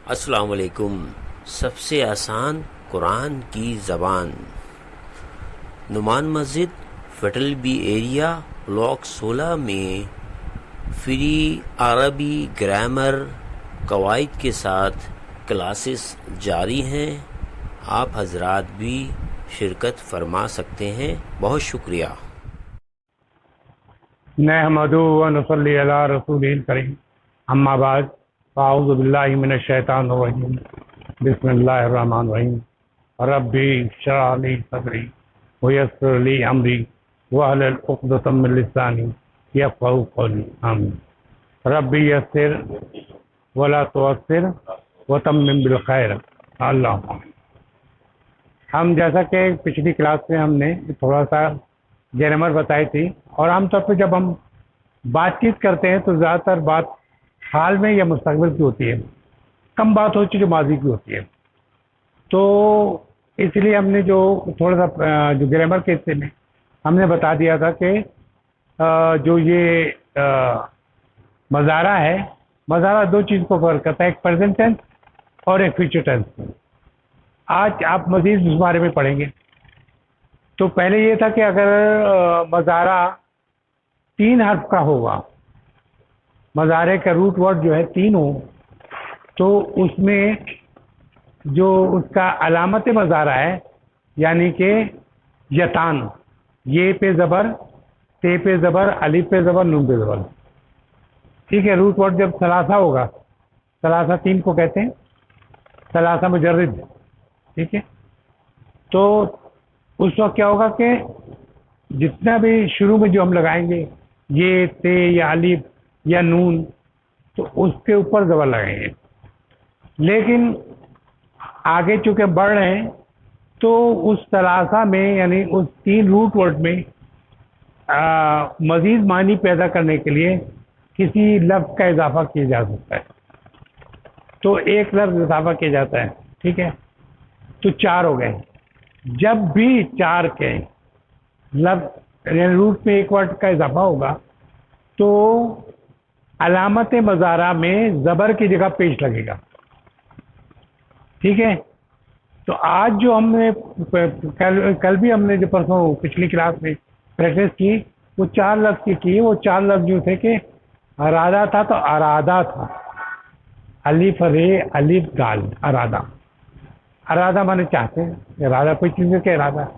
अस्सलाम वालेकुम। सबसे आसान कुरान की ज़बान। नुमान मस्जिद फेडरल बी एरिया ब्लॉक 16 में फ्री अरबी ग्रामर कवायद के साथ क्लासेस जारी हैं। आप हजरात भी शिरकत फरमा सकते हैं। बहुत शुक्रिया। नहमदु व नसल्ली अला रसूलिल करीम, अम्मा बाद, अऊज़ु बिल्लाहि मिनश शैतानिर रजीम, बिस्मिल्लाहिर रहमानिर रहीम। रब्बी इश्रह ली सदरी व यस्सिर ली अमरी वहलुल उक़दतम मिन लिसानी यफ़क़हू क़ौली। आमीन। रब्बी यस्सिर वला तुअस्सिर व तम्मिम बिल खैर। अल्लाह। हम जैसा कि पिछली क्लास में हमने थोड़ा सा ग्रामर बताई थी, और आमतौर पर जब हम बातचीत करते हैं तो ज़्यादातर बात हाल में या मुस्तक़बिल की होती है, कम बात होती है जो माजी की होती है। तो इसलिए हमने जो थोड़ा सा जो ग्रामर के हिस्से में हमने बता दिया था कि जो ये मज़ारा है, मज़ारा दो चीज़ को कवर करता है, एक प्रेजेंट टेंस और एक फ्यूचर टेंस। आज आप मज़ीद इस बारे में पढ़ेंगे। तो पहले ये था कि अगर मज़ारा 3 हर्फ का होगा, मज़ारे का रूट वर्ड जो है 3 हो, तो उसमें जो उसका अलामत मज़ारा है, यानी कि यतान, ये पे ज़बर, ते पे ज़बर, अलिफ पे ज़बर, नून पे ज़बर। ठीक है। रूट वर्ड जब सलासा होगा, सलासा 3 को कहते हैं, सलासा मुजर्रिद। ठीक है। तो उस वक्त क्या होगा कि जितना भी शुरू में जो हम लगाएंगे, ये, ते या अलिफ या नून, तो उसके ऊपर ज़बर लगाएंगे। लेकिन आगे चूँकि बढ़ रहे हैं, तो उस सलासा में यानी उस 3 रूट वर्ड में मज़ीद मानी पैदा करने के लिए किसी लफ्ज़ का इजाफा किया जा सकता है। तो एक लफ्ज़ इजाफा किया जाता है। ठीक है। तो 4 हो गए। जब भी 4 के लफ्ज़ यानी रूट में एक वर्ड का इजाफा होगा, तो अलामत मज़ारा में ज़बर की जगह पेश लगेगा। ठीक है। तो आज जो हमने कल भी हमने जो परसों पिछली क्लास में प्रैक्टिस की, वो 4 लफ्ज़ की। वो 4 लफ्ज़ जो थे कि अरादा था तो अरादा था, अलिफ रे अलिफ दाल, अरादा। इरादा माने चाहते हैं, इरादा कोई चीज़ का इरादा,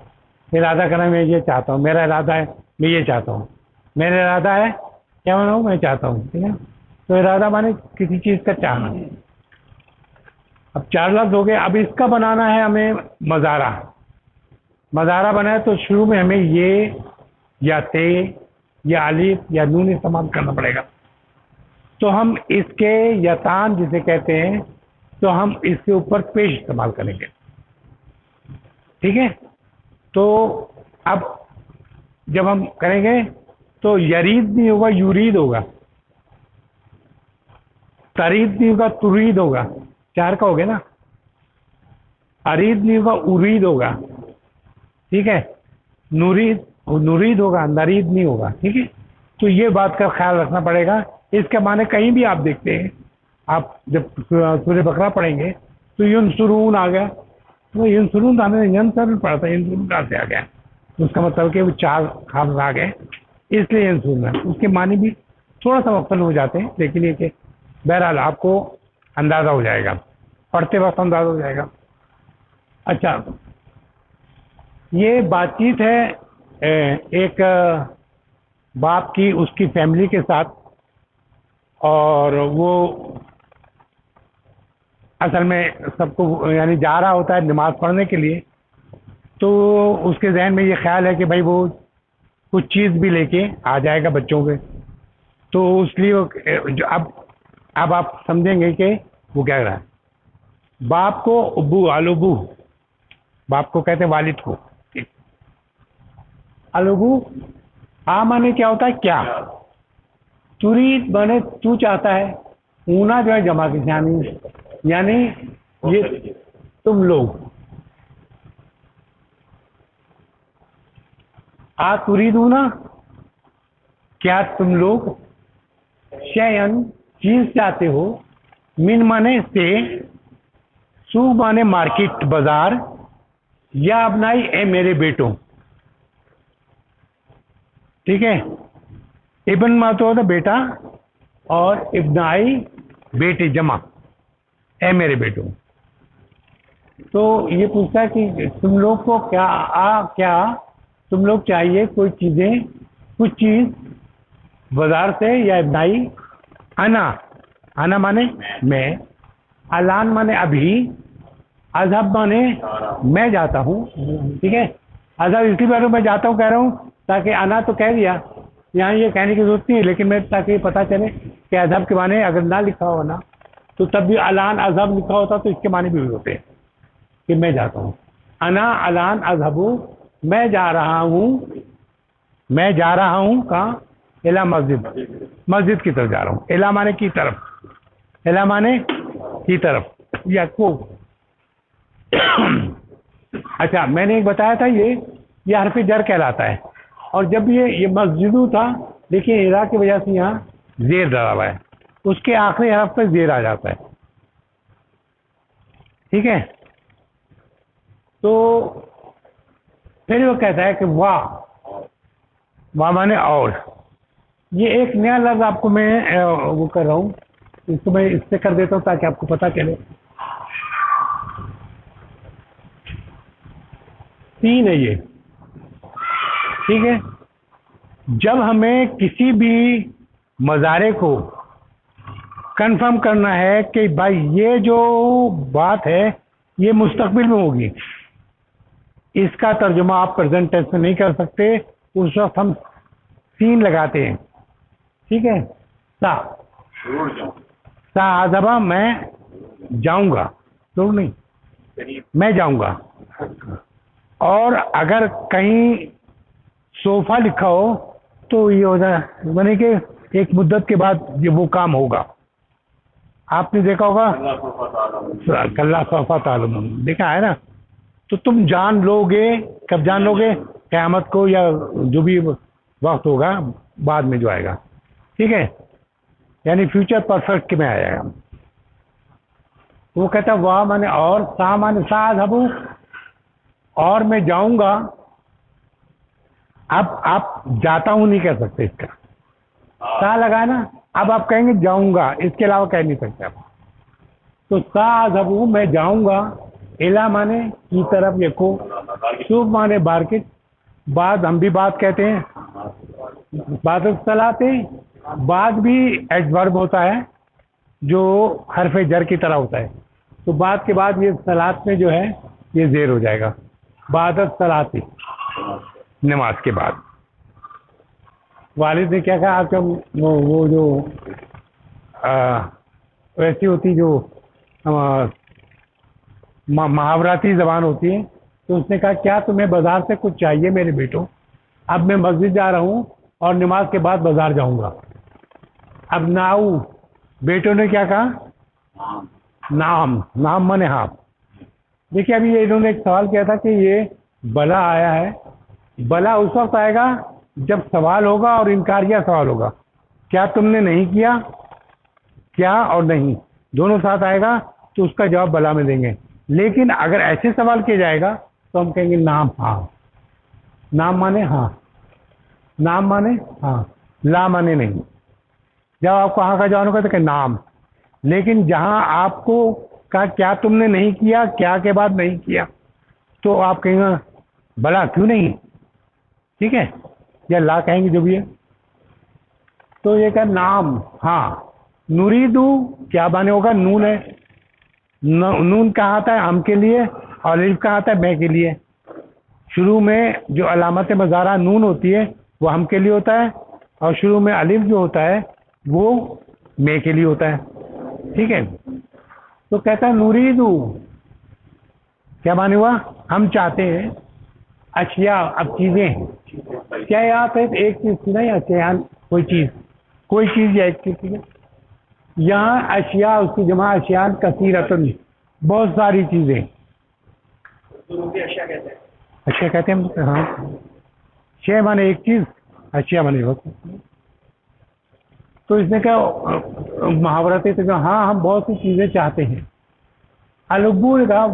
इरादा करना मैं ये चाहता हूँ, मेरा इरादा है मैं ये चाहता हूँ, मेरा इरादा है क्या बनाऊँ, मैं चाहता हूँ। ठीक है। तो इरादा माने किसी चीज़ का चाहना। अब 4 लफ्ज़ हो गए। अब इसका बनाना है हमें मज़ारा। मज़ारा बनाए तो शुरू में हमें ये या ते या अलिफ या नून इस्तेमाल करना पड़ेगा। तो हम इसके यतान जिसे कहते हैं, तो हम इसके ऊपर पेश इस्तेमाल करेंगे। ठीक है। तो अब जब हम करेंगे तो यरीद नहीं होगा, यूरीद होगा। तरीद नहीं होगा, तुरीद होगा। 4 का हो गया ना। अरीद नहीं होगा, उरीद होगा। ठीक है। नुरीद, नुरीद होगा, नरीद नहीं होगा। ठीक है। तो ये बात का ख्याल रखना पड़ेगा। इसके माने कहीं भी आप देखते हैं, आप जब सूरह बकरा पढ़ेंगे तो युनसुरून आ गया, तो युनसुरून हमने यंसुरून पढ़ा था, युनसुरून कहाँ से आ गया? उसका मतलब कि वो 4 खास आ गए, इसलिए युनसुरून है। उसके मानी भी थोड़ा सा मुख्तलिफ हो जाते हैं, लेकिन ये कि बहरहाल आपको अंदाज़ा हो जाएगा, पढ़ते वक्त अंदाज़ा हो जाएगा। अच्छा, ये बातचीत है एक बाप की उसकी फैमिली के साथ, और वो असल में सबको यानी जा रहा होता है नमाज़ पढ़ने के लिए। तो उसके जहन में ये ख्याल है कि भाई वो कुछ चीज़ भी लेके आ जाएगा बच्चों के। तो इसलिए जो अब आप समझेंगे कि वो क्या रहा है। बाप को अब्बू अलुबू, बाप को कहते हैं वालिद को। अलुबू आ माने क्या होता है, क्या। तुरीद माने तू चाहता है। ऊना जो है जमा की यानी ये तुम लोग। आ तुरीदूना, क्या तुम लोग, शयन चीज चाहते हो, मिन माने से, सूक माने मार्केट बाजार, या अपनाई ए मेरे बेटों, ठीक है। इब्न मातो होता बेटा, और इब्नाई बेटे जमा, ए मेरे बेटों। तो ये पूछता है कि तुम लोग को क्या तुम लोग चाहिए कोई चीजें, कुछ चीज बाजार से, या इब्नाई। अना माने मैं, अलान माने अभी, अजहब माने मैं जाता हूँ, ठीक है। अजहब इसी बारे में जाता हूँ कह रहा हूँ, ताकि अना तो कह दिया, यहाँ ये कहने की जरूरत नहीं है, लेकिन मैं ताकि पता चले कि अजहब के माने अगर ना लिखा हो ना, तो तब भी अलान अजहब लिखा होता तो इसके माने भी होते हैं कि मैं जाता हूँ। अना अलान अजहबू, मैं जा रहा हूँ कहाँ, इला मस्जिद की तरफ जा रहा हूँ। इला माने की तरफ, इला माने की तरफ या को। अच्छा, मैंने एक बताया था ये हरफ जर कहलाता है, और जब ये मस्जिदू था, देखिए इला की वजह से यहाँ जेर डला हुआ है, उसके आखिरी हरफ पर जेर आ जाता है, ठीक है। तो फिर वो कहता है कि वाह माने और। ये एक नया लफ्ज आपको मैं वो कर रहा हूँ, इसको मैं इससे कर देता हूँ ताकि आपको पता चले। 3 है ये, ठीक है। जब हमें किसी भी मज़ारे को कंफर्म करना है कि भाई ये जो बात है ये मुस्तकबिल में होगी, इसका तर्जुमा आप प्रेजेंट टेंस में नहीं कर सकते, उस वक्त हम सीन लगाते हैं, ठीक है। सा आज़बा, मैं जाऊंगा, जरूर नहीं, मैं जाऊंगा। और अगर कहीं सोफा लिखा हो तो ये हो जाए माने कि एक मुद्दत के बाद ये वो काम होगा। आपने देखा होगा कल्ला सोफा तालुम, देखा है ना। तो तुम जान लोगे, कब जान लोगे, क़यामत को, या जो भी वक्त होगा बाद में जो आएगा, ठीक है। यानी फ्यूचर परफेक्ट में आएगा। वो कहता है वाह माने और, सा माने साज़हबू, और मैं जाऊंगा। अब आप जाता हूं नहीं कह सकते, इसका सा लगा ना, अब आप कहेंगे जाऊंगा, इसके अलावा कह नहीं सकते आप। तो साज़हबू, मैं जाऊंगा, इला माने की तरफ, यको, सूब माने मार्केट, बाद हम भी बात कहते हैं, बाद सलाते, बाद भी एडवर्ब होता है जो हरफ जर की तरह होता है। तो बाद के बाद ये सलात में जो है ये जेर हो जाएगा, बादत सलाती, नमाज के बाद। वालिद ने क्या कहा, आपका वो जो वैसी होती जो मुहावराती ज़बान होती है, तो उसने कहा क्या तुम्हें बाजार से कुछ चाहिए मेरे बेटो, अब मैं मस्जिद जा रहा हूँ और नमाज के बाद बाजार जाऊंगा। अब नाऊ, बेटों ने क्या कहा, नाम माने हाँ। देखिए अभी ये इन्होंने एक सवाल किया था कि ये बला आया है, बला उस वक्त आएगा जब सवाल होगा और इनकारिया सवाल होगा। क्या तुमने नहीं किया, क्या और नहीं दोनों साथ आएगा तो उसका जवाब बला में देंगे। लेकिन अगर ऐसे सवाल किया जाएगा तो हम कहेंगे नाम हाँ, नाम माने हाँ, नाम माने हाँ, ला माने नहीं। जब आपको हाँ का जवाब होगा तो कहें नाम। लेकिन जहां आपको कहा क्या तुमने नहीं किया, क्या के बाद नहीं किया, तो आप कहेंगे भला क्यों नहीं, ठीक है, या ला कहेंगे जो भी है। तो ये क्या नाम हाँ, नुरीदू क्या माने होगा, नून है, नून कहाँ आता है हम के लिए, और अलिफ कहाँ आता है मैं के लिए। शुरू में जो अलामत मज़ारा नून होती है वो हम के लिए होता है, और शुरू में अलिफ जो होता है वो मैं के लिए होता है, ठीक है। तो कहता है नुरीदू क्या माने हुआ, हम चाहते हैं, अशिया अब चीज़ें, क्या याद है एक चीज़ थी ना, या चयान कोई चीज़ या एक चीज़, यहाँ अशिया उसकी जमा अशियान कसीरतन, बहुत सारी चीज़ें, अशिया कहते हैं हाँ। शे माने एक चीज़, अशिया माने बहुत। तो इसने क्या मुहावरत है तो हाँ हम बहुत सी चीज़ें चाहते हैं, अलुब्बू ने कहा,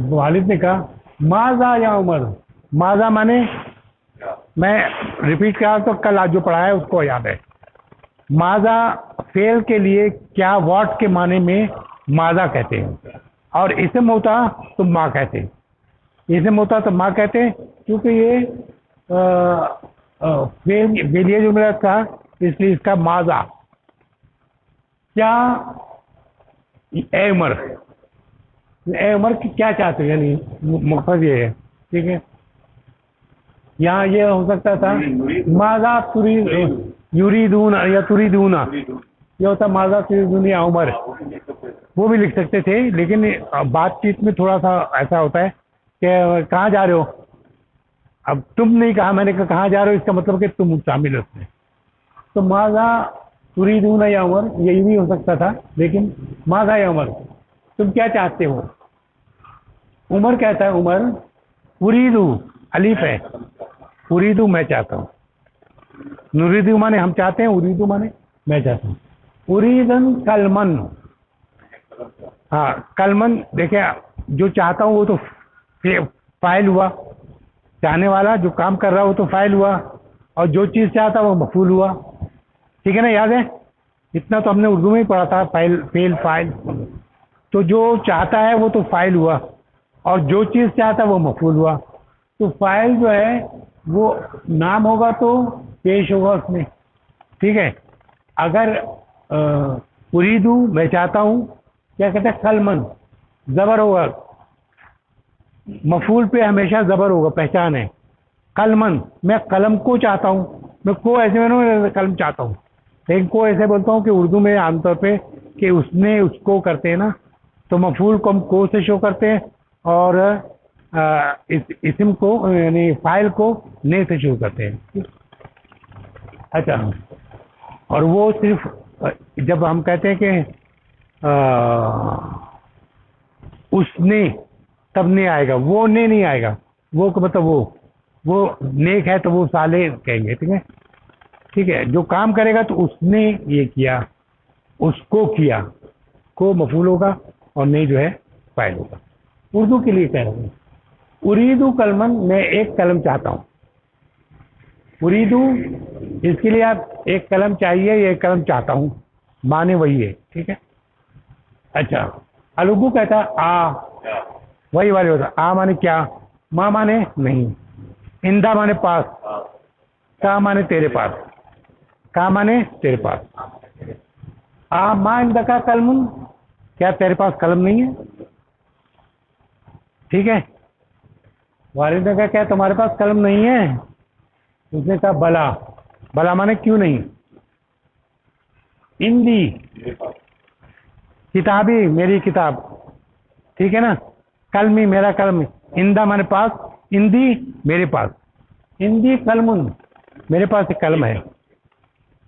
वालिद ने कहा, माजा या उमर। माजा माने, मैं रिपीट करा तो कल आज जो पढ़ा है उसको याद है। माजा फेल के लिए क्या, व्हाट के माने में माजा कहते हैं, और इसम होता तो माँ कहते हैं। इसम होता तो माँ कहते हैं, क्योंकि ये फेलियर जो मेरा था, इसलिए इसका माजा। क्या ए उमर, ए उमर की क्या चाहते हैं, यानी मकसद ये है, ठीक है। यहाँ ये हो सकता था माजा यूरीदून या तुरीदूना, ये होता माजा तुरीदून या उमर, वो भी लिख सकते थे। लेकिन बातचीत में थोड़ा सा ऐसा होता है कि कहाँ जा रहे हो, अब तुम नहीं कहा, मैंने कहा कहाँ जा रहे हो, इसका मतलब कि तुम शामिल हो उसमें। तो माजा तुरीदूना या उमर यही भी हो सकता था, लेकिन माजा या उमर, तुम क्या चाहते हो। उमर कहता है, उमर उरीदू, अलीफ है, उरीदू मैं चाहता हूँ। नुरीदू माने हम चाहते हैं, उरीदू माने मैं चाहता हूँ। उरीदन कलमन, हाँ कलमन, देखिए जो चाहता हूँ वो तो फाइल हुआ, चाहने वाला जो काम कर रहा हो तो फाइल हुआ, और जो चीज़ चाहता वो मफूल हुआ, ठीक है ना, याद है। इतना तो हमने उर्दू में ही पढ़ा था, फाइल फेल फाइल। तो जो चाहता है वो तो फाइल हुआ, और जो चीज़ चाहता है वो मफूल हुआ। तो फाइल जो है वो नाम होगा तो पेश होगा उसमें, ठीक है। अगर उरीदू मैं चाहता हूँ, क्या कहते हैं, कलमन, ज़बर होगा, मफूल पे हमेशा ज़बर होगा, पहचान है। कलमन, मैं कलम को चाहता हूँ, मैं को ऐसे में कलम चाहता हूँ, लेकिन को ऐसे बोलता हूँ कि उर्दू में आमतौर पे कि उसने उसको करते हैं ना, तो मफूल को हम को से शो करते हैं, और इसम को यानी फाइल को ने से शो करते हैं। अच्छा, और वो सिर्फ जब हम कहते हैं कि उसने, तब ने आएगा, वो ने नहीं आएगा। वो का मतलब वो नेक है तो वो साले कहेंगे, ठीक है, ठीक है। जो काम करेगा तो उसने ये किया, उसको किया, को मफूल होगा और ने जो है फाइल होगा। उर्दू के लिए कह रहा हूँ, उरीदू कलमन, मैं एक कलम चाहता हूँ। उरीदू, इसके लिए आप एक कलम चाहिए, ये एक कलम चाहता हूँ, माने वही है, ठीक है। अच्छा, अलुगू कहता है आ, वही वाले होता, आ माने क्या, माँ माने नहीं, इंदा माने पास, का माने तेरे पास, का माने तेरे पास। आ माँ इंदा का कलमुन, क्या तेरे पास कलम नहीं है, ठीक है। वालिद ने कहा क्या तुम्हारे पास कलम नहीं है, उसने कहा बला, बला माने क्यों नहीं। इंदी, किताबी, मेरी किताब, ठीक है ना। कलमी, मेरा कलम, इंदा माने पास, इंदी मेरे पास, इंदी कलमुन, मेरे पास एक कलम है।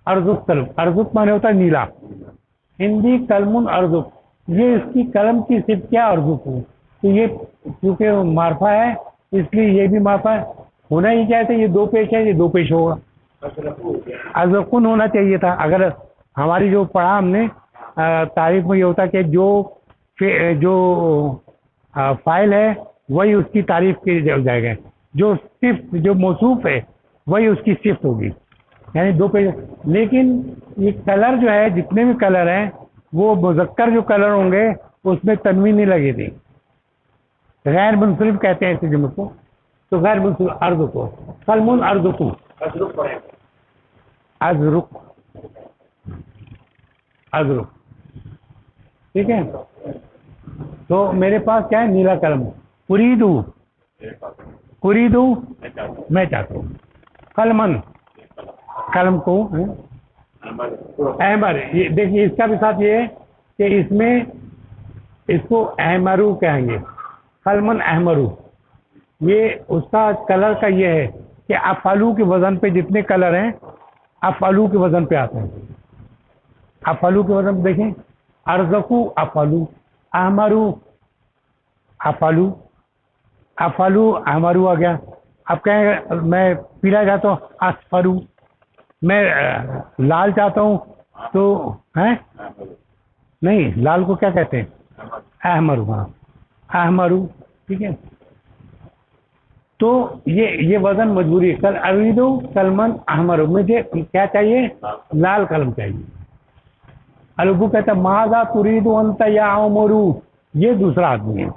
अर्जुक कलम, अर्जुक माने होता है नीला, इंदी कलमुन अर्जुक, ये इसकी कलम की सिर्फ क्या अर्जुक हो, तो ये क्योंकि मार्फा है इसलिए ये भी मार्फा है, होना ही चाहते, ये दो पेश है, ये दो पेश होगा। अर्जुकुन होना चाहिए था। अगर हमारी जो पढ़ा हमने तारीफ में ये होता कि जो फाइल है वही उसकी तारीफ की जाएगा, जो सिर्फ जो मौसूफ है वही उसकी सिफ्त होगी, यानी दो पेज। लेकिन ये कलर जो है, जितने भी कलर हैं वो मुज़क्कर जो कलर होंगे उसमें तनवीन नहीं लगेगी, गैर मुनसरिफ कहते हैं ऐसे जुम्ले को। तो गैर मुनसरिफ अर्ज़ को, कलमुन अर्ज़ुकु, अज़रुक, अज़रुक, ठीक है। तो मेरे पास क्या है, नीला कलम। उरीदू, उरीदू मैं चाहता हूँ, कलमन, कलम को, अहमर, ये देखिए इसका भी साथ ये है कि इसमें इसको अहमरू कहेंगे, कलमन अहमरू, ये उसका कलर का ये है कि अफालू के वजन पे जितने कलर हैं अफालू के वजन पे आते हैं। अफालू के वजन पे देखें, अर्ज़कू अफालू, अहमरू अफालू, अफालू अहमरू आ गया। अब कहेंगे मैं पीला चाहता हूँ, असफरू, मैं लाल चाहता हूँ तो है नहीं, लाल को क्या कहते हैं, अहमरू, हाँ। अहमरू, ठीक है। तो ये वजन मजबूरी है। कल अरीदो सलमान अहमरू, मुझे क्या चाहिए? लाल कलम चाहिए। अलबू कहता माजा तुरीदु अंत या उमरू, ये दूसरा आदमी है।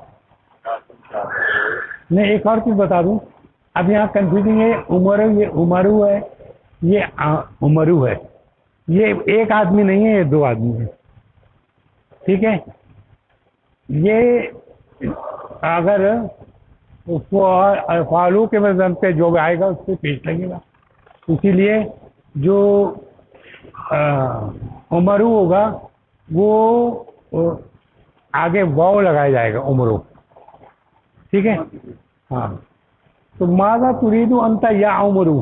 मैं एक और चीज बता दूं, अब यहाँ कंफ्यूजिंग है। उमरू, ये उमरू है, ये उमरू है। ये एक आदमी नहीं है, ये दो आदमी है, ठीक है। ये अगर फालू के वजन पे जो आएगा उससे पेश लगेगा, इसीलिए जो उमरू होगा वो आगे वाव लगाया जाएगा, उमरू, ठीक है। हाँ, तो माजा तुरीदु अंत या उमरू,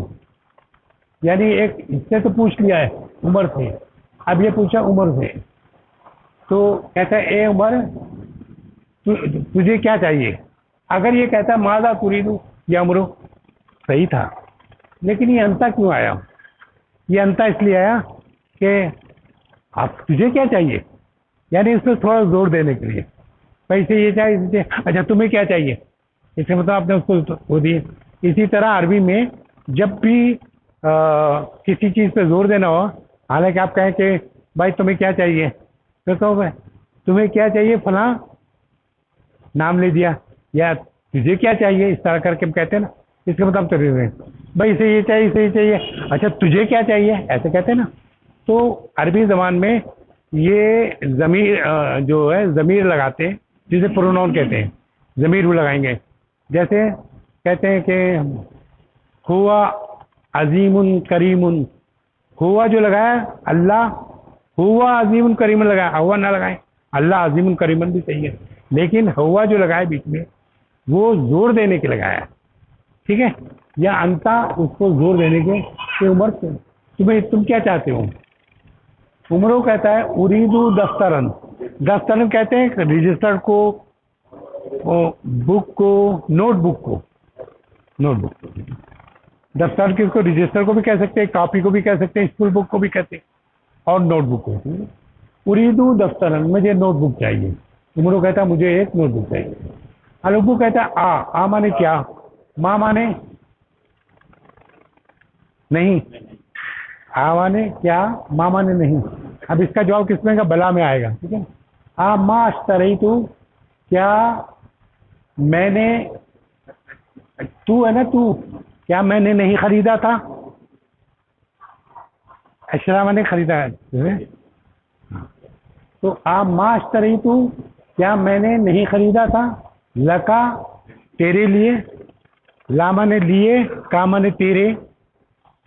यानी एक इससे तो पूछ लिया है उमर से, अब ये पूछा उमर से, तो कहता है ए उमर तुझे क्या चाहिए? अगर ये कहता माजा तुरीदु या उमरू, सही था, लेकिन ये अंता क्यों आया? ये अंता इसलिए आया कि आप तुझे क्या चाहिए, यानी इसमें थोड़ा जोर देने के लिए, पैसे ये चाहिए, अच्छा तुम्हें क्या चाहिए, इससे मतलब आपने उसको वो दिए। इसी तरह अरबी में जब भी किसी चीज़ पे जोर देना हो, हालांकि आप कहें कि भाई तुम्हें क्या चाहिए, तो कहो भाई तुम्हें क्या चाहिए, फलां नाम ले दिया, या तुझे क्या चाहिए, इस तरह करके हम कहते हैं ना, इसका मतलब तो भाई इसे ये चाहिए, इसे ये चाहिए, अच्छा तुझे क्या चाहिए, ऐसे कहते हैं ना। तो अरबी ज़बान में ये ज़मीर जो है ज़मीर लगाते हैं, जिसे प्रोनाउन कहते हैं, ज़मीर वो लगाएंगे। जैसे कहते हैं कि हुआ अजीमुन करीमुन, हुआ जो लगाया अल्लाह, हुआ अजीमुन करीमुन लगाया, हुआ ना लगाए, अल्लाह अजीमुन करीमुन भी चाहिए, लेकिन हुआ जो लगाया बीच में वो जोर देने के लगाया, ठीक है, या अंता उसको जोर देने के उम्र से तुम क्या चाहते हो। उमरो कहता है उरीदू दफ्तरन, दफ्तरन कहते हैं रजिस्टर को, बुक को, नोटबुक को, नोटबुक को, दफ्तर किसको, रजिस्टर को भी कह सकते हैं, कॉपी को भी कह सकते हैं, स्कूल बुक को भी कहते हैं, और नोटबुक को। उरीदू दफ्तरन, मुझे नोटबुक चाहिए। उमरो कहता है मुझे एक नोटबुक चाहिए। अलुबू कहता है आ माने क्या, माँ माने नहीं, आ माने क्या, माँ माने नहीं। अब इसका जवाब किसमें का, बला में आएगा, ठीक है। आ माँ अश्तरी तू, क्या मैंने, तू है ना तू, क्या मैंने नहीं खरीदा था, अशरा मैंने खरीदा है, तो आ माँ अश्तरी तू, क्या मैंने नहीं खरीदा था, लका तेरे लिए, ला माने लिए, का माने तेरे,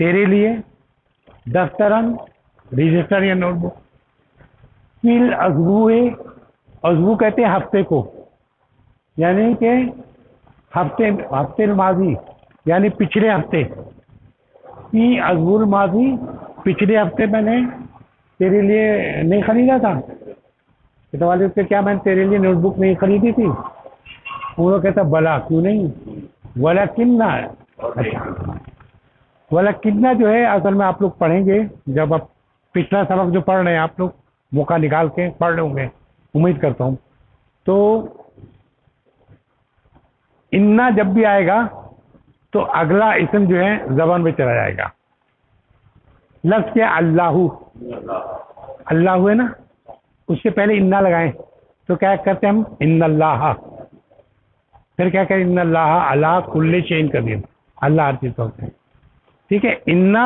तेरे लिए, दफ्तरन रजिस्टर या नोटबुक। फिल अजबुए, अजबू कहते हैं हफ्ते को, यानी कि हफ्ते माजी, यानी पिछले हफ्ते, कि अजबुल माजी, पिछले हफ्ते मैंने तेरे लिए नहीं खरीदा था, तो वाले उसके क्या मैंने तेरे लिए नोटबुक नहीं खरीदी थी। वो लोग कहता बला, क्यों नहीं, वाला किन्ना, अच्छा वाला कितना जो है असल में आप लोग पढ़ेंगे, जब आप पिछला सबक जो पढ़ रहे हैं आप लोग मौका निकाल के पढ़ रहे होंगे, उम्मीद करता हूँ। तो इन्ना जब भी आएगा तो अगला इसम जो है जबान में चला जाएगा। लफ्ज़ क्या, अल्लाहू, अल्लाहू है ना, उससे पहले इन्ना लगाएं तो क्या करते हैं हम, इन्नल्लाह, फिर क्या करें, इन्नल्लाह अला कुल्ले शैइन कदीर, अल्लाह हर चीज़ होते हैं, ठीक है। इन्ना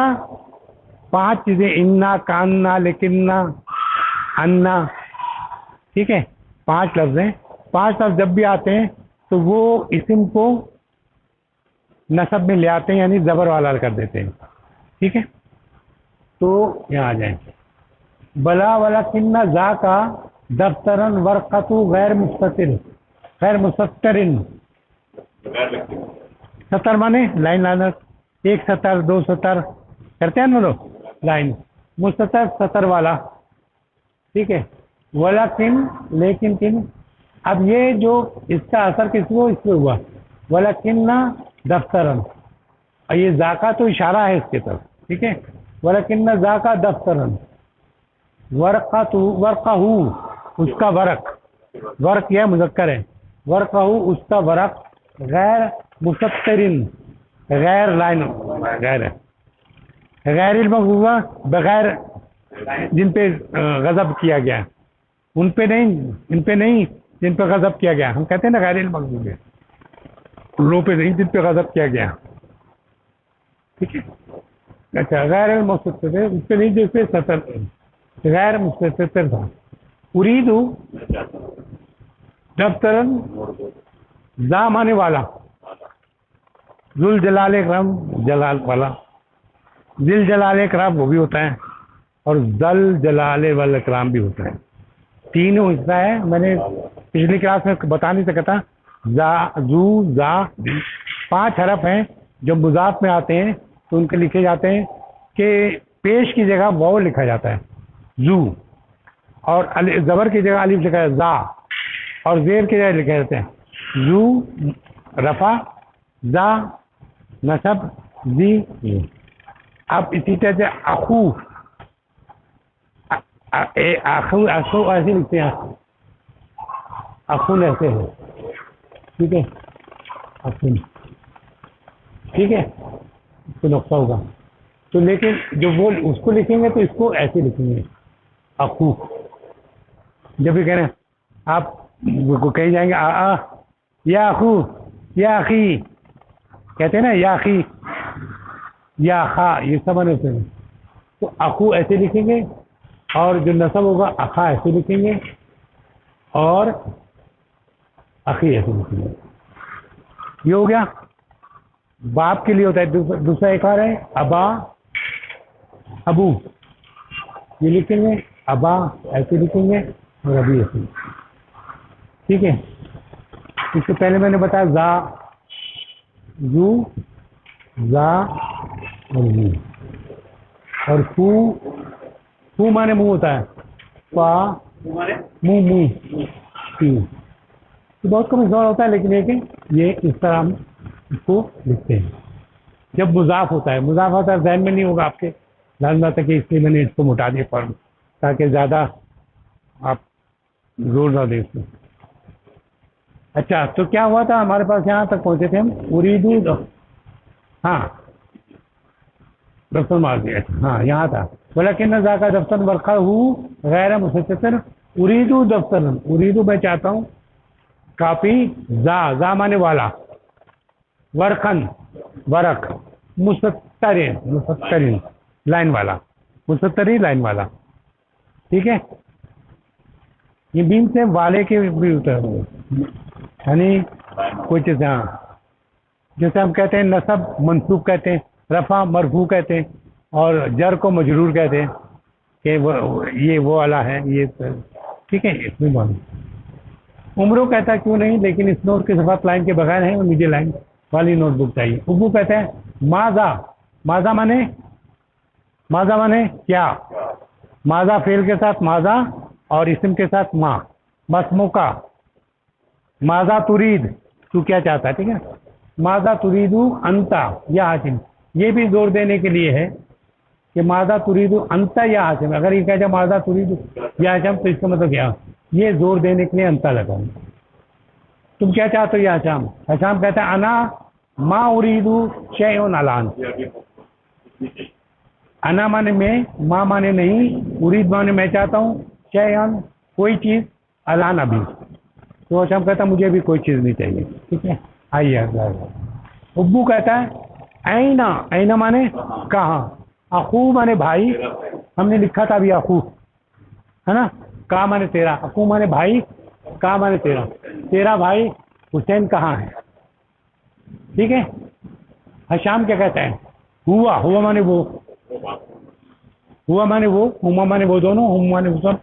5 चीज़ें, इन्ना, कान्ना, लेकिन्ना, अन्ना, ठीक है, 5 लफ्ज़ हैं। 5 लफ्ज़ जब भी आते हैं तो वो इस्म को नसब में ले आते हैं, यानी ज़बर वाला कर देते हैं, ठीक है। तो यहाँ आ जाए, बला वाला किन्ना जा का दफ्तरन वर्क़तु गैर मुस्ततिर, गैर मुस्ततरिन, सतर माने लाइन लाइनर, 1 सतर 2 सतर करते हैं ना लोग, लाइन मुस्ततर सतर वाला, ठीक है। वाला किन, लेकिन किन, अब ये जो इसका असर किसको, इसमें हुआ, वाला किन्ना दफ्तरन, और ये जाका तो इशारा है इसके तरफ, ठीक है। वाला किन्ना जाका दफ्तरन, वर्क़तु, वर्क़हू उसका वर्क, वर्क यह मुज़क्कर है, वर्कहू उसका वरक गैर मुसत्तरिन, गैर लाइन, गैर मगबूबा बगैर जिन पे गजब किया गया, उन पे नहीं, इन पे नहीं जिन पे गजब किया गया। हम कहते हैं ना गैर मगबूबे, लो पे नहीं जिन पे गजब किया गया, ठीक है। अच्छा, गैर मुसत्तर उस पे नहीं जिस पे सतर, गैर मुसत्तर था। उरीदू दफ्तरन जा माने वाला, जुल जलाल इकराम जलाल वाला, दिल जलाल इकराम वो भी होता है, और जल जलाल वाल इकराम भी होता है। तीनों हिस्सा है। मैंने पिछली क्लास में बता नहीं सका था। जा, जू, जा, 5 हरफ हैं जो मुजाफ में आते हैं तो उनके लिखे जाते हैं कि पेश की जगह वाव लिखा जाता है जू, और ज़बर की जगह अलिफ लिखा है जा, और जेर की जगह लिखे जाते हैं जू रफा, जा नसब, जी। अब इसी तरह से अखू, आखू आखू ऐसे लिखते हैं, अखून ऐसे है, ठीक है, अखून, ठीक है, इसको नुक्ता होगा तो, लेकिन जो वो उसको लिखेंगे तो इसको ऐसे लिखेंगे अखू। जब भी कह रहे हैं आप को कहीं जाएंगे या अखू या अखी, कहते हैं ना या अखी या खा, ये सब होते हैं। तो अखू ऐसे लिखेंगे, और जो नसब होगा अखा ऐसे लिखेंगे, और अखी ऐसे लिखेंगे। ये हो गया। बाप के लिए होता है दूसरा एक और है अबा, अबू, ये लिखेंगे अबा ऐसे लिखेंगे, और अभी ऐसे, ठीक है। इससे पहले मैंने बताया जा, जू, जा और यू, और फू माने मुंह होता है, पा मुंह, मुंह, तो बहुत कम सवाल होता है, लेकिन ये इस तरह हम इसको लिखते हैं। जब मुजाफ होता है जहन में नहीं होगा आपके, लाजमी बात है कि इसलिए मैंने इसको मुटा दिया फॉर्म, ताकि ज़्यादा आप जोर ना दें इसमें। अच्छा, तो क्या हुआ था, हमारे पास यहाँ तक पहुँचे थे हम, उरीदू, हाँ दफ्तर मार दिया, हाँ यहाँ था, बोला कि न जाका दफ्तर वर्खा हूँ गैर मुसत्तर, उरीदू दफ्तर, उरीदू मैं चाहता हूँ काफ़ी, जा माने वाला, वर्खन वरक, मुसत्तरिन लाइन वाला, मुसत्तरी लाइन वाला, ठीक है। ये बीन से वाले के भी होता है, यानी कोई चीज़, हाँ, जैसे हम कहते हैं नसब मंसूब कहते हैं, रफ़ा मरफू कहते हैं, और जर को मजरूर कहते हैं कि वो वाला है, ये ठीक है। इसमें मालूम उम्रों कहता क्यों नहीं, लेकिन इस नोट के सफात लाइन के बगैर है, और मुझे लाइन वाली नोटबुक चाहिए। उब्बू कहते हैं माजा, माजा माने क्या, माजा फेल के साथ माजा, और इस्म के साथ माँ, मसमुका, माजा तुरीद, तू क्या चाहता है, ठीक है। माजा तुरीदू अंता या हाशिम, ये भी जोर देने के लिए है कि माजा तुरीदू अंता या हाशिम। अगर ये कहता माजा तुरीदू या हाशिम तो इसका मतलब क्या, ये जोर देने के लिए अंता लगाऊं, तुम क्या चाहते हो या हशाम। हशाम कहता है अना मा उरीदू शैउन अलान, अना माने मैं, माँ माने नहीं, उरीद माने मैं चाहता हूँ, शैउन कोई चीज़, अलान अभी। तो हशाम कहता मुझे भी कोई चीज़ नहीं चाहिए, ठीक है। आइए उब्बू कहता है ऐना माने कहाँ, अखू माने भाई, हमने लिखा था अभी अखू, है ना। का माने तेरा, अखू माने भाई, का माने तेरा, तेरा भाई हुसैन कहाँ है, ठीक है। हशाम क्या कहता है, हुआ माने वो, हुआ माने वो, हुमा माने वो दोनों, हुम माने वो सब,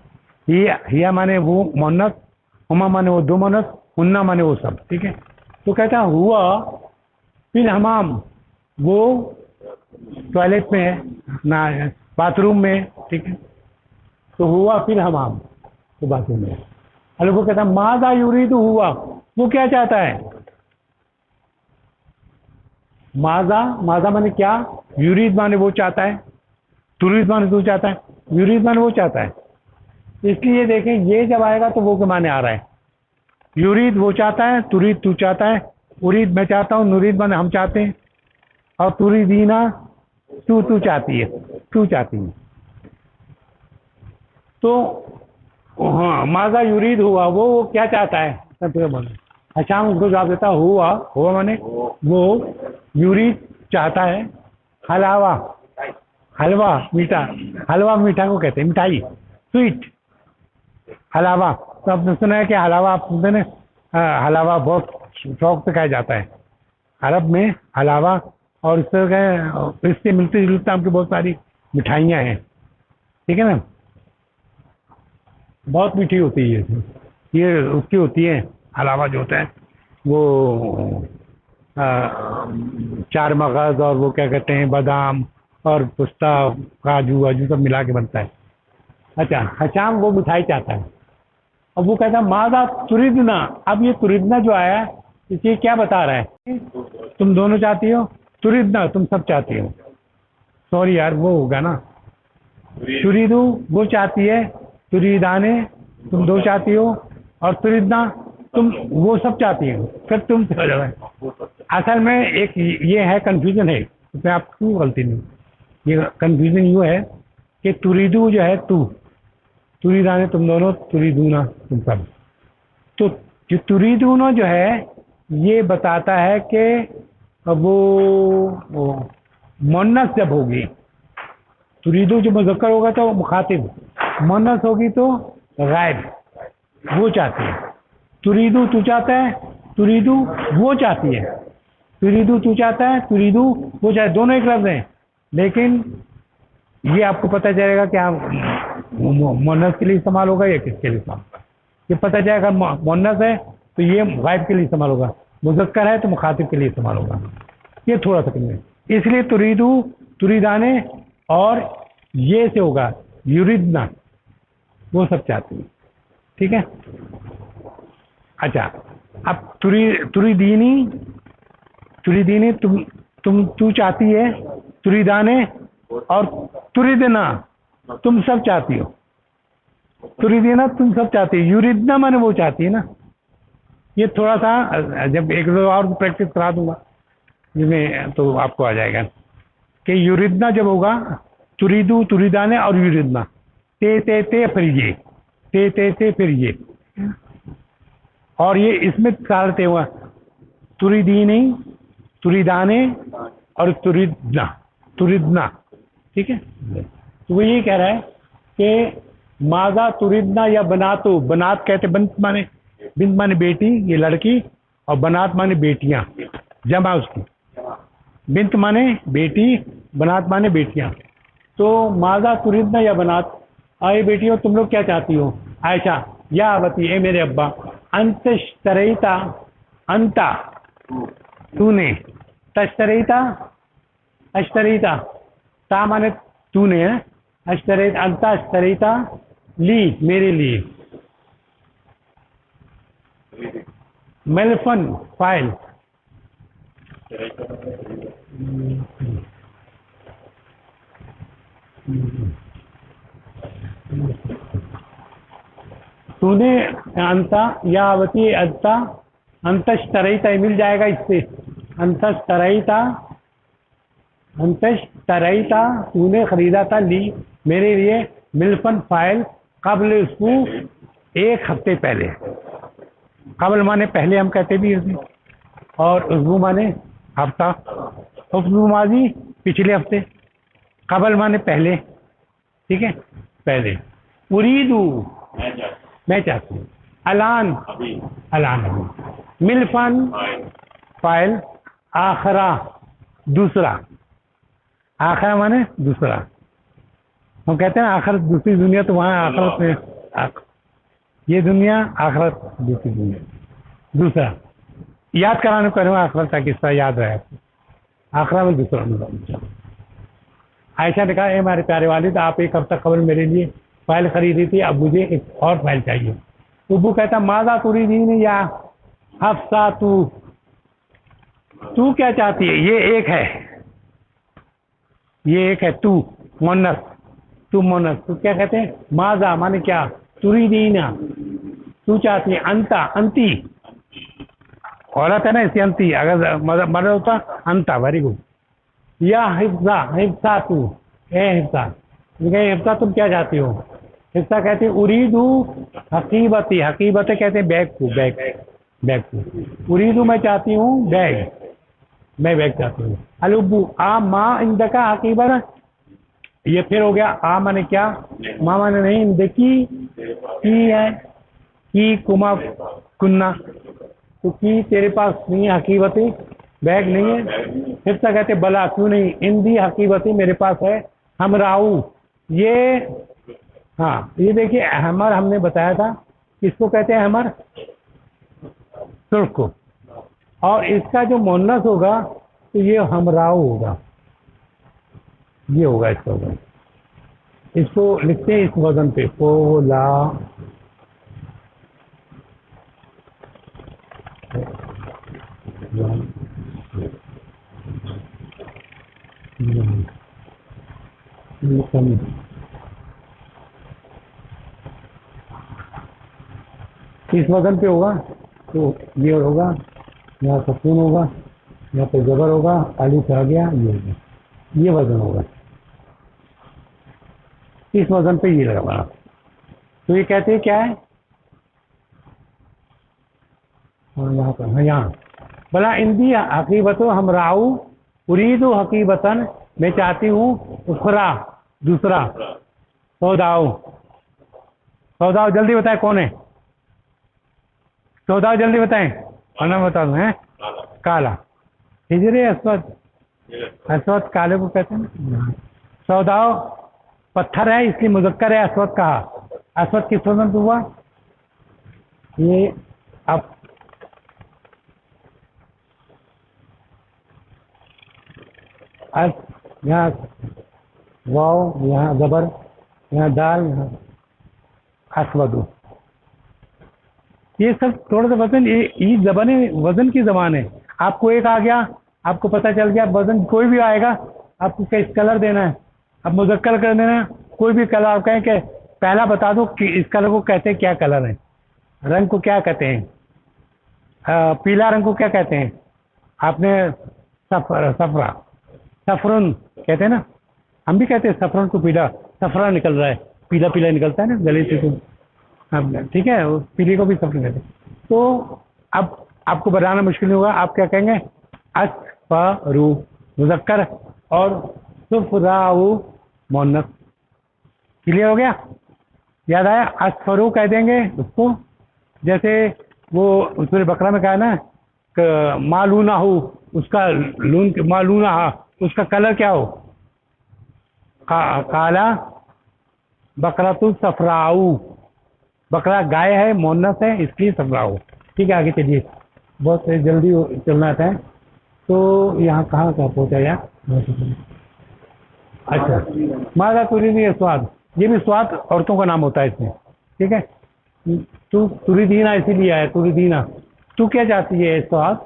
हिया माने वो मुन्नस, हुमा माने वो दो मुन्नस, हुन्ना माने वो सब, ठीक है। तो कहता है हुआ फिर हमाम, वो टॉयलेट में है ना, बाथरूम में, ठीक है। तो हुआ फिर हमाम, तो बाथरूम में। अरे वो कहता है मादा यूरीदु हुआ, वो क्या चाहता है, मादा माने क्या, यूरीद माने वो चाहता है, तुरीद माने तू चाहता है, यूरीद माने वो चाहता है। इसलिए देखें ये जब आएगा तो वो के माने आ रहा है, युरीद वो चाहता है, तुरीद तू चाहता है, उरीद मैं चाहता हूँ, नुरीद माने हम चाहते हैं, और तुरीदीना तू चाहती है, तू चाहती है। तो हाँ, माजा युरीद हुआ, वो क्या चाहता है, अच्छा उसको जवाब देता हुआ माने वो युरीद चाहता है हलावा, हलवा मीठा, हलवा मीठा को कहते हैं, मिठाई, स्वीट, हलावा। तो आपने सुना है कि हलावा, आप सुनते ना, हलावा बहुत शौक से खाया जाता है अरब में, हलावा। और इस तरह इससे मिलती जुलती आपकी बहुत सारी मिठाइयाँ हैं, ठीक है ना, बहुत मीठी होती है ये, उसकी होती है हलावा जो होता है वो चार मगज और वो क्या कहते हैं बादाम और पिस्ता काजू वाजू सब मिला के बनता है। अच्छा, हशाम वो मिठाई चाहता है। अब वो कहता है मादा तुरिदना। अब ये तुरिदना जो आया इसे क्या बता रहा है, तुम दोनों चाहती हो, तुरिदना तुम सब चाहती हो। सॉरी यार, वो होगा ना, तुरिदू वो चाहती है, तुरिदाने तुम दो चाहती हो, और तुरिदना तुम वो सब चाहती हो, फिर तुम हो जाता है। असल में एक ये है, कंफ्यूजन है इसमें, आपकी गलती नहीं, ये कंफ्यूजन यूँ है कि तुरीदू जो है तू, तुरीदाने तुम दोनों, तुरीदूना तुम सब। तो जो तुरीदूना जो है ये बताता है कि वो मुन्नस जब होगी, तुरीदू जो मुज़क्कर होगा तो मुखातिब, मुन्नस होगी तो गायब, वो चाहती है। तुरीदू तू चाहता है, तुरीदू वो चाहती है, तुरीदू तू चाहता है, तुरीदू वो चाहता है, दोनों एक लफ्ज़ हैं, लेकिन ये आपको पता चलेगा क्या मुन्नस के लिए इस्तेमाल होगा या किसके लिए इस्तेमाल होगा, ये पता चलेगा। मुन्नस है तो ये गायब के लिए इस्तेमाल होगा, मुज़क्कर है तो मुखातिब के लिए इस्तेमाल होगा, ये थोड़ा सा कम है। इसलिए तुरीदू, तुरीदाने और ये से होगा युरिदना, वो सब चाहती है, ठीक है। अच्छा, अब तुरीदीनी, तुरीदीनी तू चाहती है, तुरीदाने और तुरीदना तुम सब चाहती हो, तुरीदीना तुम सब चाहती हो, युरिदना माने वो चाहती है ना। ये थोड़ा सा जब एक दो और प्रैक्टिस करा दूंगा जिसमें तो आपको आ जाएगा कि युरिदना जब होगा, तुरीदू, तुरीदाने और युरिदना, ते फिर ये, ते फिर ये, और ये इसमें कारते हुआ तुरीदीनी, तुरीदाने और तुरिदना, ठीक है। तो वो ये कह रहा है कि माजा तुरिदना या बनातो, बनात कहते बिंत माने बेटी, ये लड़की, और बनात माने बेटियां, जमा उसकी, बिंत माने बेटी, बनात माने बेटियां। तो माजा तुरिदना या बनात, आए बेटियों तुम लोग क्या चाहती हो, आयशा या अवती, ए मेरे अब्बा, अंतश्तरैता, अंता तूने, तश्तरैता अश्तरीता, ता माने तूने है, अश्तरीता अंता अश्तरीता ली मेरे लिए, मेलफन फाइल, तूने अंता या अवती अंता, अंतश्तरैता मिल जाएगा इससे, अंतश्तरैता, अंतश्तरैता तूने खरीदा था, ली मेरे लिए, मिल्फन फाइल कबल उसको एक हफ्ते पहले, कबल माने पहले हम कहते भी हैं, और उसको माने हफ्ता, उसको माजी पिछले हफ्ते, कबल माने पहले, ठीक है, पहले। उरीदू मैं चाहती हूँ, अलान अलान, मिल्फन फाइल, आखरा दूसरा, आखरा माने दूसरा, हम कहते हैं आखिरत दूसरी दुनिया, तो वहाँ आखिरत में ये दुनिया, आखिरत दूसरी दुनिया, दूसरा याद कराने को आखिरत का किस्सा याद रहे, आखिरा में दूसरा। आयशा ने कहा, हमारे प्यारे वालिद, आप एक हफ्ता कबल मेरे लिए फाइल खरीदी थी, अब मुझे एक और फाइल चाहिए। वो कहता, माजा तुरीदीन या हफ्सा, तू क्या चाहती है, ये एक है, ये एक है, तू मुन्नस, तू मुन्नस, तो क्या कहते हैं, माजा माने क्या, तुरीदीना तू चाहती है अंता अंती, औरत है ना इसकी अंती, अगर मर्द होता अंता। Very good. या हिफ्सा, हिफ्सा तू, ए हिफ्सा, हिफ्सा तुम क्या चाहती हो? हिफ्सा कहती है उरीदू हकीबती, हकीबत कहते हैं बैग को, बैग, बैग को। उरीदू मैं चाहती हूँ बैग, मैं बैग चाहती हूँ। अलुब्बू आ माँ इंदका हकीबर, ये फिर हो गया आ माने क्या, माँ माने नहीं, इंदकी की है, की कुमा कुन्ना, तो की तेरे पास नहीं है हकीबती, बैग नहीं है। फिर से कहते बला क्यों नहीं, इंदी हकीबती मेरे पास है, हम राहू, ये हाँ ये देखिए हमर हमने बताया था, इसको कहते हैं हमर सुर्ख को, और इसका जो मोन्नस होगा तो ये हमराऊ होगा, ये होगा इसका वजन। इसको लिखते हैं इस वजन पे, पोला इस वजन पे होगा तो ये होगा, यहाँ सुकून होगा, यहाँ पे जबर होगा, अलिफ आ गया, ये होगा, ये वजन होगा, इस वजन पे ये लगा बना। तो ये कहते हैं क्या है, यहाँ पर, हाँ यहाँ भला इंदी हकीबतो हम राहू उरीदु हकीबतन, मैं चाहती हूँ उखरा, दूसरा। सौदाओ, सौदाओ जल्दी बताए कौन है, सौदाओ जल्दी बताएं, वरना बता दूं है काला, हिजरे अस्वद, अस्वद काले को कहते हैं। सौदाओ पत्थर है इसलिए मुजक्कर है अस्वद कहा। अस्वद किस वजन पे हुआ, ये अब अस, यहाँ वाव, यहाँ जबर, यहाँ दाल, यहाँ अस्वदु, ये सब थोड़ा सा वजन, ये जबान वजन की जबान है। आपको एक आ गया, आपको पता चल गया वजन कोई भी आएगा, आपको क्या इस कलर देना है, अब मुजक्कर कर देना है, कोई भी कलर आप कहें कि पहला बता दो कि इस कलर को कहते हैं क्या कलर है, रंग को क्या कहते हैं, पीला रंग को क्या कहते हैं, आपने सफरा, सफरन कहते हैं ना, हम भी कहते हैं सफरन को पीला, सफरा निकल रहा है, पीला पीला निकलता है ना गले से, तो ठीक है, उस पीली को भी सफर कहते हैं। तो अब आपको बताना मुश्किल नहीं होगा, आप क्या कहेंगे, अस्फरू मुजक्कर और सुफराऊ मोन्नस। क्लियर हो गया, याद आया, अस्फरू कह देंगे उसको, जैसे वो उसमें बकरा में कहा ना मालूना हो, उसका लून मालूना हा, उसका कलर क्या हो, काला, बकरा तो सफराऊ, बकरा गाय है, मोन्नस है, इसलिए सफराऊ। ठीक है आगे चलिए, बहुत जल्दी चलना था। तो यहाँ कहाँ पहुँचा यार, अच्छा मादा तुरीदी स्वाद, ये भी स्वाद औरतों का नाम होता है इसमें, ठीक है। तू तुरीदीना इसीलिए आया, तुरीदीना, तू क्या चाहती है स्वाद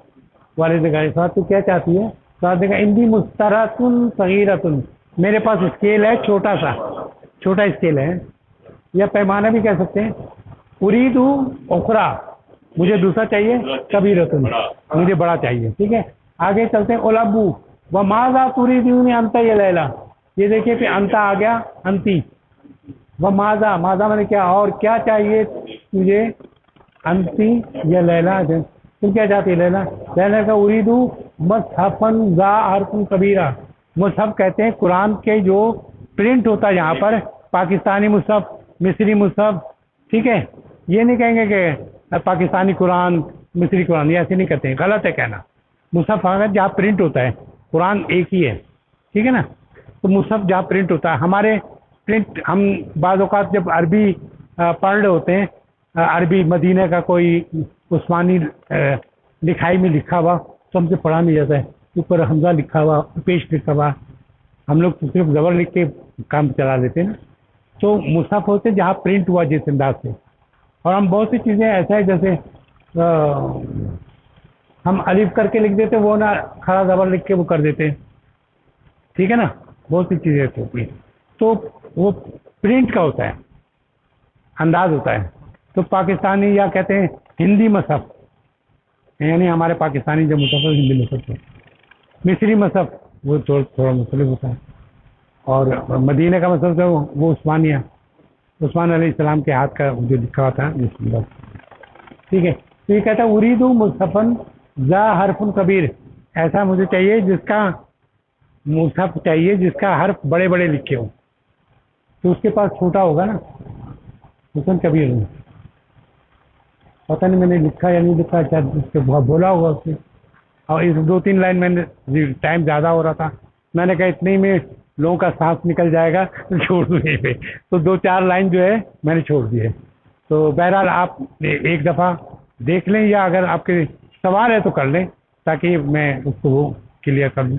वाले जगह, स्वाद तू क्या चाहती है, स्वाद देखा इंदी मुस्तरतुन सगीरतुन, मेरे पास स्केल है छोटा सा, छोटा स्केल है, या पैमाना भी कह सकते हैं। उरीदु उखरा, मुझे दूसरा चाहिए, कबीरतुन, मुझे बड़ा चाहिए, ठीक है। आगे चलते हैं, ओलब्बू व माजा तुरीदुन अंता ये लैला, ये देखिए फिर अंता आ गया, अंती, व माजा, माजा मैंने क्या, और क्या चाहिए तुझे, अंती या लैला, तुम क्या चाहती है लैला, लैला का उरीदु मसहफन जा हरफुन कबीरा, मुसहफ कहते हैं कुरान के जो प्रिंट होता है यहाँ पर, पाकिस्तानी मुसहफ, मिस्री मुसहफ, ठीक है। ये नहीं कहेंगे कि पाकिस्तानी कुरान, मिस्री कुरान, ये ऐसे नहीं कहते हैं, गलत है कहना। मुसहफ अगर जहाँ प्रिंट होता है, कुरान एक ही है, ठीक है ना, तो मुसहफ जहाँ प्रिंट होता है, हमारे प्रिंट, हम बाज़ औक़ात जब अरबी पढ़ रहे होते हैं, अरबी मदीना का कोई उस्मानी लिखाई में लिखा हुआ, तो हमसे पढ़ा नहीं जाता है, ऊपर हमजा लिखा हुआ, पेश लिखा हुआ, हम लोग तो सिर्फ ज़बर लिख के काम चला लेते हैं ना। तो मुसहफ होते जहाँ प्रिंट हुआ जिस अंदाज से, और हम बहुत सी चीज़ें ऐसा है जैसे हम अलिफ करके लिख देते, वो ना खड़ा ज़बर लिख के वो कर देते हैं, ठीक है ना, बहुत सी चीज़ें ऐसी होती हैं। तो वो प्रिंट का होता है, अंदाज होता है, तो पाकिस्तानी या कहते हैं हिंदी मसहफ, यानी हमारे पाकिस्तानी जो मुसहफ है हिंदी मसहफ है। मिस्री मसहफ वो थोड़ा मुख्तलिफ होता है, और मदीने का मसहफ है वो उस्मानिया, उस्मान अलैहिस्सलाम के हाथ का जो लिखा होता है बस, ठीक है। तो ये कहता है उरीदु मुसहफन जा हरफुन कबीर, ऐसा मुझे चाहिए जिसका मुसहफ चाहिए जिसका हर्फ बड़े बड़े लिखे हो। तो उसके पास छोटा होगा ना, हुसन कबीर में पता नहीं मैंने लिखा या नहीं लिखा, शायद उसके बोला होगा उसने। और इस 2-3 लाइन मैंने, टाइम ज़्यादा हो रहा था, मैंने कहा इतने ही में लोगों का सांस निकल जाएगा तो छोड़ दूँ यहीं पे, तो 2-4 लाइन जो है मैंने छोड़ दी है। तो बहरहाल आप एक दफ़ा देख लें, या अगर आपके सवाल है तो कर लें, ताकि मैं उसको क्लियर कर दूँ।